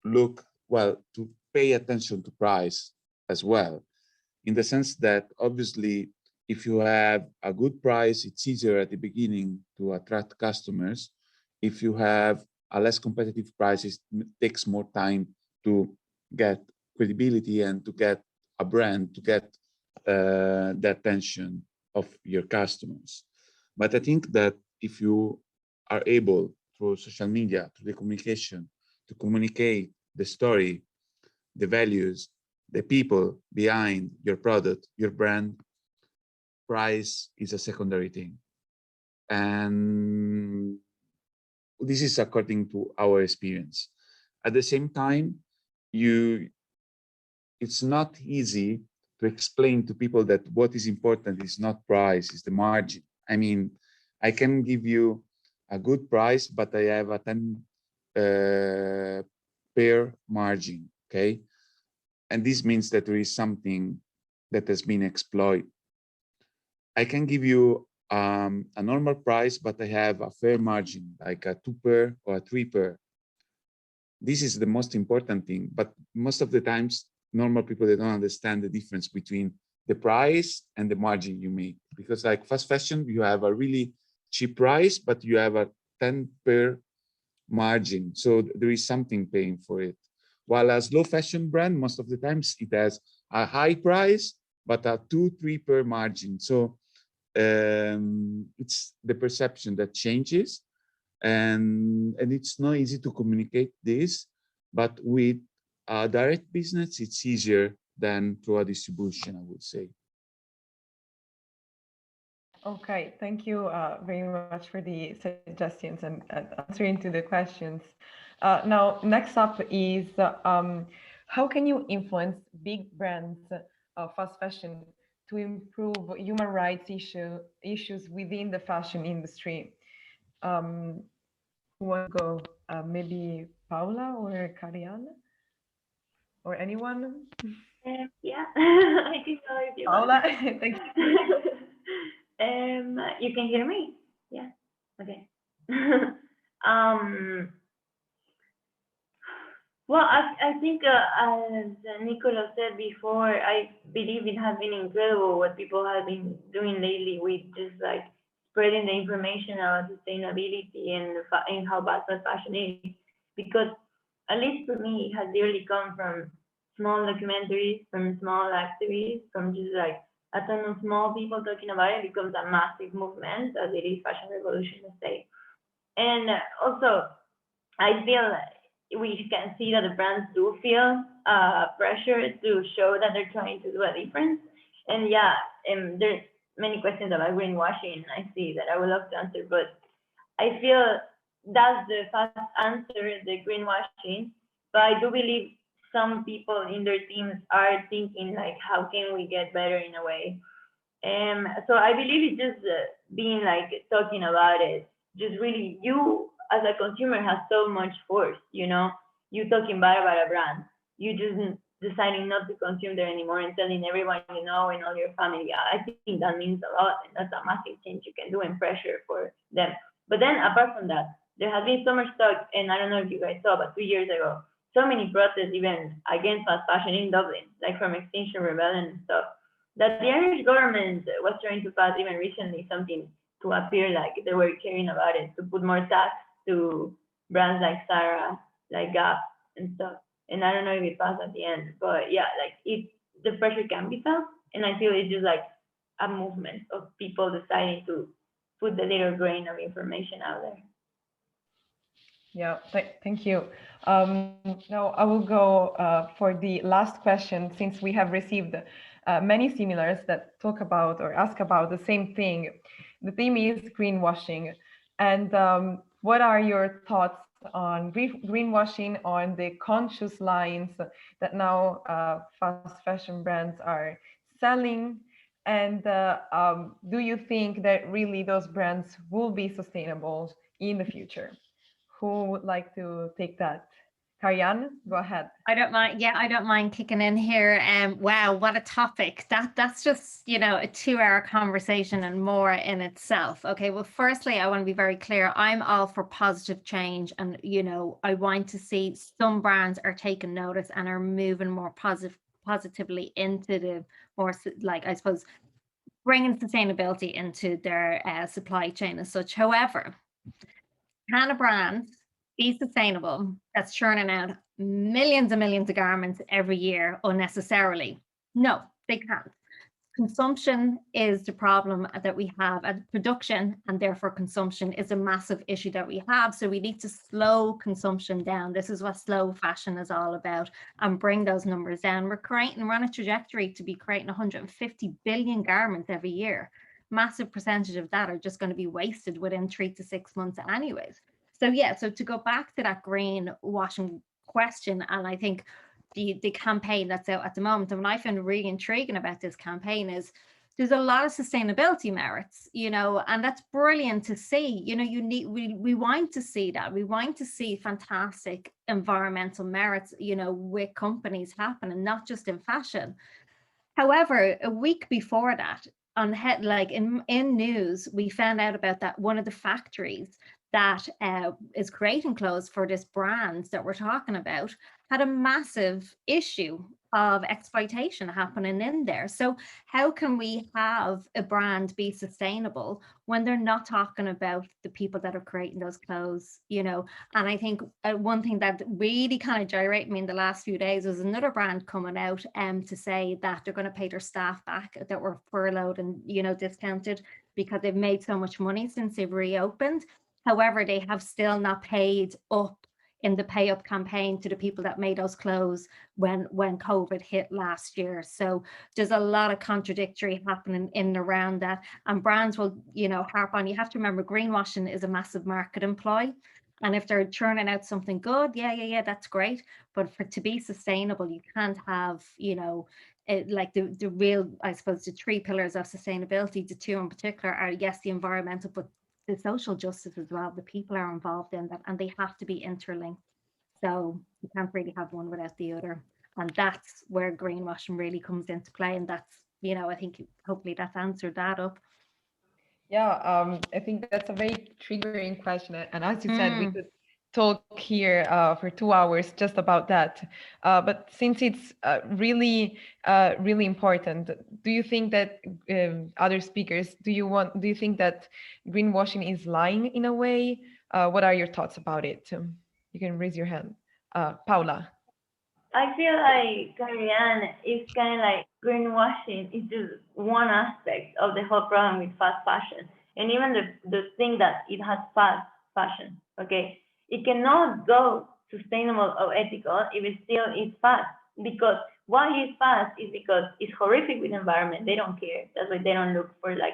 to pay attention to price as well, in the sense that obviously if you have a good price, it's easier at the beginning to attract customers. If you have a less competitive price, it takes more time to get credibility and to get a brand, to get the attention of your customers. But I think that if you are able, through social media, through the communication, to communicate the story, the values, the people behind your product, your brand, price is a secondary thing. And this is according to our experience. At the same time, it's not easy to explain to people that what is important is not price, is the margin. I mean, I can give you a good price, but I have a 10 pair margin, okay? And this means that there is something that has been exploited. I can give you a normal price, but I have a fair margin, like a 2 pair or a 3 pair. This is the most important thing, but most of the times, normal people, they don't understand the difference between the price and the margin you make. Because like fast fashion, you have a really cheap price, but you have a 10 pair margin. So there is something paying for it. While a slow fashion brand, most of the times it has a high price, but a 2-3 pair margin. So it's the perception that changes, and it's not easy to communicate this, but with a direct business, it's easier than through a distribution, I would say. Okay, thank you very much for the suggestions and answering to the questions. Now, next up is how can you influence big brands of fast fashion to improve human rights issues within the fashion industry? Who want to go? Maybe Paula or Kariana? Or anyone? Yeah, I can go if you Paula, want. thank you. You can hear me? Yeah. Okay. Well, I think as Nicola said before, I believe it has been incredible what people have been doing lately with just like spreading the information about sustainability and how bad fast fashion is. Because at least for me, it has really come from small documentaries, from small activities, from just like a ton of small people talking about it. Becomes a massive movement, as it is Fashion Revolution today. And also, I feel we can see that the brands do feel pressure to show that they're trying to do a difference. And yeah, there's many questions about greenwashing I see that I would love to answer, but I feel that's the fast answer, the greenwashing. But I do believe some people in their teams are thinking like, how can we get better in a way? So I believe it's just being like talking about it, just really you as a consumer has so much force, you know, you talking bad about a brand, you just deciding not to consume there anymore and telling everyone you know and all your family. I think that means a lot, and that's a massive change you can do and pressure for them. But then apart from that, there has been so much talk, and I don't know if you guys saw, but 2 years ago, so many protests even against fast fashion in Dublin, like from Extinction Rebellion and stuff, that the Irish government was trying to pass even recently something to appear like they were caring about it, to put more tax to brands like Zara, like Gap and stuff. And I don't know if it passed at the end, but yeah, like the pressure can be felt. And I feel it's just like a movement of people deciding to put the little grain of information out there. Yeah, thank you. Now I will go for the last question, since we have received many similars that talk about or ask about the same thing. The theme is greenwashing. And what are your thoughts on greenwashing, on the conscious lines that now fast fashion brands are selling? And do you think that really those brands will be sustainable in the future? Who would like to take that? Karianne, go ahead. I don't mind. Yeah, I don't mind kicking in here. Wow, what a topic. That's just, a 2-hour conversation and more in itself. Okay, well, firstly, I want to be very clear. I'm all for positive change, and I want to see some brands are taking notice and are moving more positively into the more, like, I suppose, bringing sustainability into their supply chain as such. However, can a brand be sustainable that's churning out millions and millions of garments every year unnecessarily? No, they can't. Consumption is the problem that we have, and production and therefore consumption is a massive issue that we have. So we need to slow consumption down. This is what slow fashion is all about, and bring those numbers down. We're on a trajectory to be creating 150 billion garments every year. Massive percentage of that are just going to be wasted within 3 to 6 months anyways. So yeah, so to go back to that greenwashing question, and I think the campaign that's out at the moment, and what I find really intriguing about this campaign is there's a lot of sustainability merits, and that's brilliant to see. We want to see that. We want to see fantastic environmental merits, with companies happening, not just in fashion. However, a week before that, in news, we found out about that one of the factories that is creating clothes for this brand that we're talking about had a massive issue of exploitation happening in there. So how can we have a brand be sustainable when they're not talking about the people that are creating those clothes, And I think one thing that really kind of gyrated me in the last few days was another brand coming out to say that they're going to pay their staff back that were furloughed and, discounted because they've made so much money since they've reopened. However, they have still not paid up in the pay up campaign to the people that made those clothes when COVID hit last year. So there's a lot of contradictory happening in and around that. And brands will, harp on, you have to remember greenwashing is a massive marketing ploy. And if they're churning out something good, yeah, that's great. But to be sustainable, you can't have, like the real, I suppose, the 3 pillars of sustainability, the 2 in particular are, yes, the environmental, but the social justice as well. The people are involved in that, and they have to be interlinked. So you can't really have one without the other. And that's where greenwashing really comes into play. And that's, I think hopefully that's answered that up. Yeah, I think that's a very triggering question. And as you said, we could talk here for 2 hours just about that. But since it's really important, do you think that other speakers, do you think that greenwashing is lying in a way? What are your thoughts about it? You can raise your hand. Paula. I feel like Karianne is kind of like greenwashing is just one aspect of the whole problem with fast fashion. And even the thing that it has fast fashion, okay? It cannot go sustainable or ethical if it still is fast. Because why it's fast is because it's horrific with the environment. They don't care. That's why they don't look for like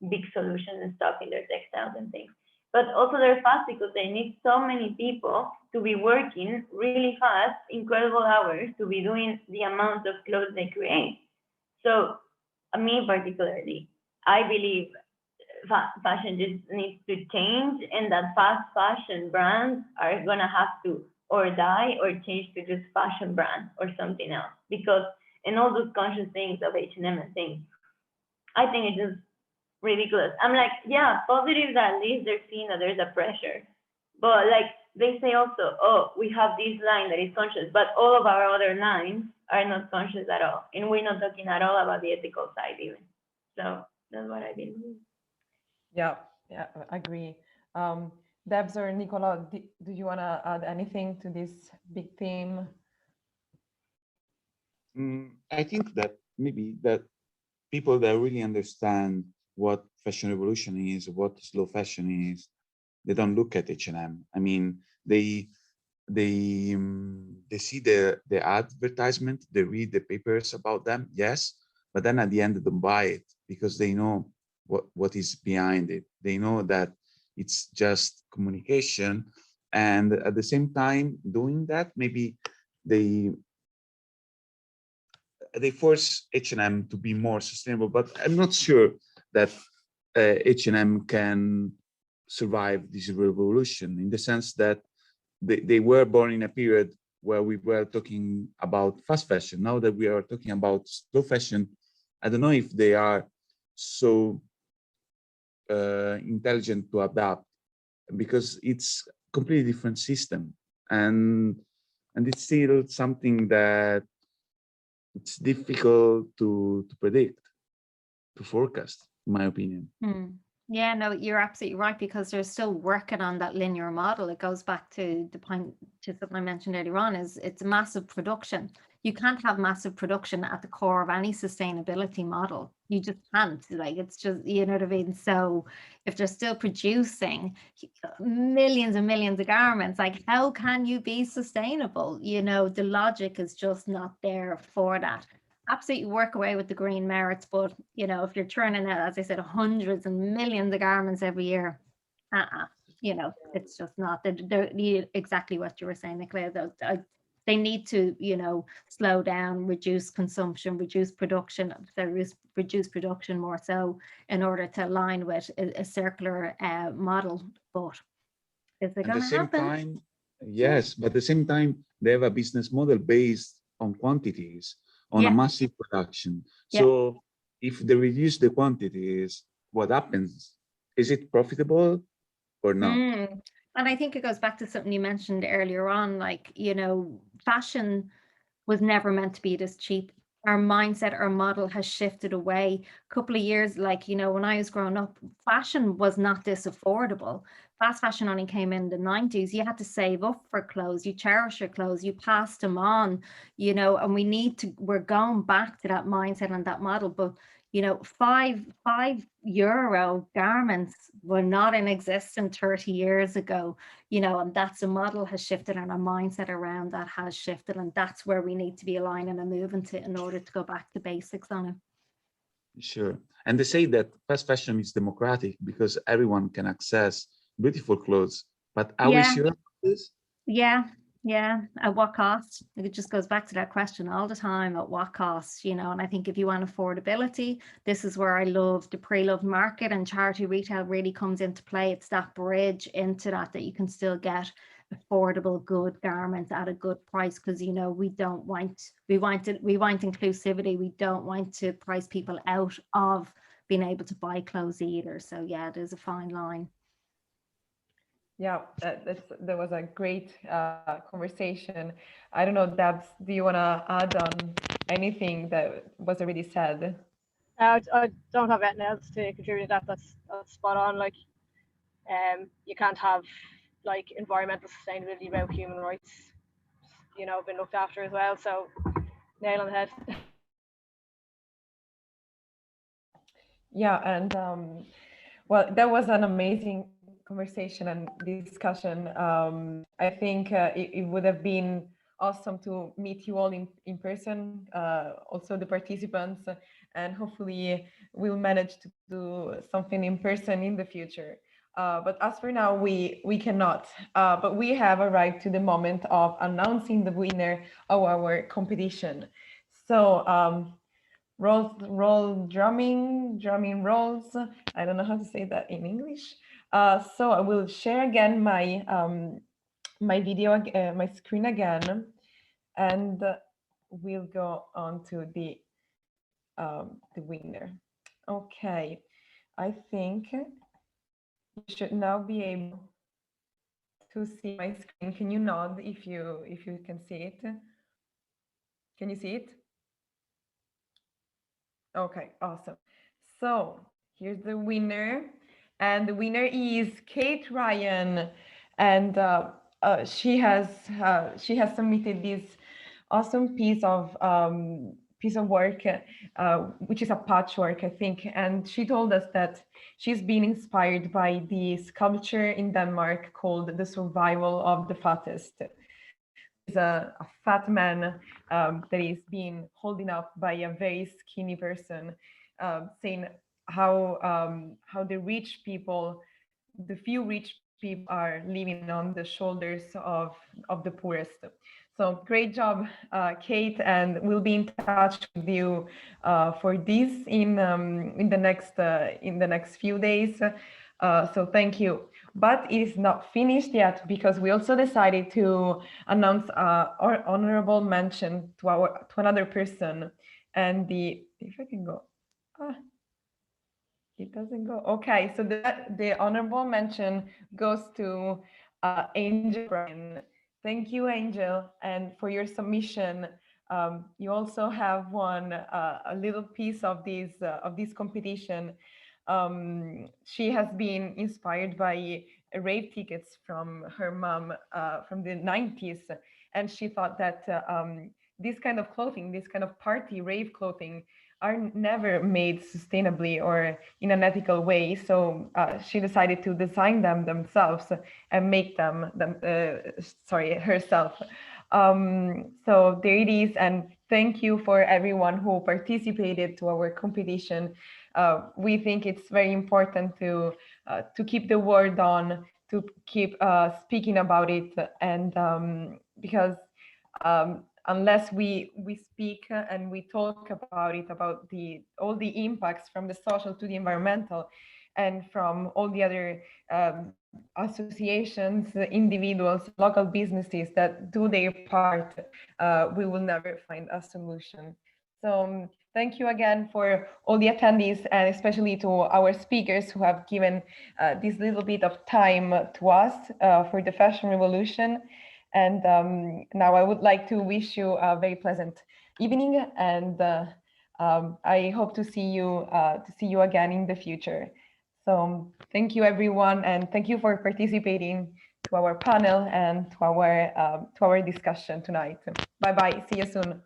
big solutions and stuff in their textiles and things. But also they're fast because they need so many people to be working really fast, incredible hours, to be doing the amount of clothes they create. So me particularly, I believe fashion just needs to change, and that fast fashion brands are gonna have to or die or change to just fashion brands or something else. Because in all those conscious things of H&M and things, I think it's just ridiculous. I'm like, yeah, positive that at least they're seeing that there's a pressure. But like they say also, oh, we have this line that is conscious, but all of our other lines are not conscious at all. And we're not talking at all about the ethical side even. So that's what I believe. Yeah, I agree. Debs or Nicola, do you want to add anything to this big theme? I think that maybe that people that really understand what fashion revolution is, what slow fashion is, they don't look at H&M. I mean, they see the advertisement, they read the papers about them, yes, but then at the end they don't buy it because they know what is behind it. They know that it's just communication, and at the same time doing that, maybe they force H&M to be more sustainable. But I'm not sure that H&M can survive this revolution, in the sense that they were born in a period where we were talking about fast fashion. Now that we are talking about slow fashion, I don't know if they are so intelligent to adapt, because it's a completely different system, and it's still something that it's difficult to predict, to forecast, in my opinion. Yeah, no, you're absolutely right, because they're still working on that linear model. It goes back to the point to something I mentioned earlier on, is it's massive production. You can't have massive production at the core of any sustainability model. You just can't. Like, it's just, you know what I mean? So if they're still producing millions and millions of garments, like, how can you be sustainable? You know, the logic is just not there for that. Absolutely work away with the green merits, but you know, if you're churning out, as I said, hundreds and millions of garments every year, you know, it's just not. They're exactly what you were saying, Nicola. They need to, you know, slow down, reduce consumption, reduce production. Reduce production more so, in order to align with a circular model. But is it going to happen? Time, yes, but at the same time, they have a business model based on quantities, on a massive production. So if they reduce the quantities, what happens? Is it profitable or not? And I think it goes back to something you mentioned earlier on, like, you know, fashion was never meant to be this cheap. Our mindset, our model has shifted away. A couple of years, like, you know, when I was growing up, fashion was not this affordable. Fast fashion only came in the 90s. You had to save up for clothes, you cherish your clothes, you passed them on, you know, and we're going back to that mindset and that model. But you know, €5 garments were not in existence 30 years ago, you know, and that's the model has shifted, and our mindset around that has shifted, and that's where we need to be aligning and moving to in order to go back to basics on it. Sure. And they say that fast fashion is democratic because everyone can access beautiful clothes. But are we sure about this? Yeah. At what cost? It just goes back to that question all the time, at what cost, you know? And I think if you want affordability, this is where I love the pre-loved market, and charity retail really comes into play. It's that bridge into that you can still get affordable, good garments at a good price, because, you know, we want inclusivity. We don't want to price people out of being able to buy clothes either. So yeah, there's a fine line. Yeah, that was a great conversation. I don't know, Dabs, do you want to add on anything that was already said? I don't have anything else to contribute to that. That's spot on. Like, you can't have like environmental sustainability without human rights, you know, been looked after as well. So, nail on the head. Yeah, and well, that was an amazing conversation and discussion. I think it would have been awesome to meet you all in person, also the participants, and hopefully we'll manage to do something in person in the future. But as for now, we cannot. But we have arrived to the moment of announcing the winner of our competition. So roll drumming rolls. I don't know how to say that in English. So I will share again my my video, my screen again, and we'll go on to the winner. Okay, I think you should now be able to see my screen. Can you nod if you can see it? Can you see it? Okay, awesome. So here's the winner, and the winner is Kate Ryan, and she has submitted this awesome piece of work, which is a patchwork, I think. And she told us that she's been inspired by the sculpture in Denmark called The Survival of the Fattest. It's a fat man that is being holding up by a very skinny person, saying how the rich people, the few rich people, are living on the shoulders of the poorest. So great job, Kate, and we'll be in touch with you for this in the next few days. So thank you. But it is not finished yet, because we also decided to announce our honorable mention to another person. And if I can go, it doesn't go. Okay, so the honorable mention goes to Angel Bryan. Thank you, Angel, and for your submission. You also have won a little piece of this competition. She has been inspired by rave tickets from her mom from the 90s, and she thought that this kind of clothing, this kind of party rave clothing, are never made sustainably or in an ethical way. So she decided to design them themselves and make them herself. So there it is. And thank you for everyone who participated to our competition. We think it's very important to keep the word on, to keep speaking about it, and because unless we speak and we talk about it, about all the impacts from the social to the environmental, and from all the other associations, individuals, local businesses that do their part, we will never find a solution. So thank you again for all the attendees, and especially to our speakers who have given this little bit of time to us for the Fashion Revolution. And now I would like to wish you a very pleasant evening, and I hope to see you again in the future. So thank you, everyone, and thank you for participating to our panel and to our discussion tonight. Bye bye. See you soon.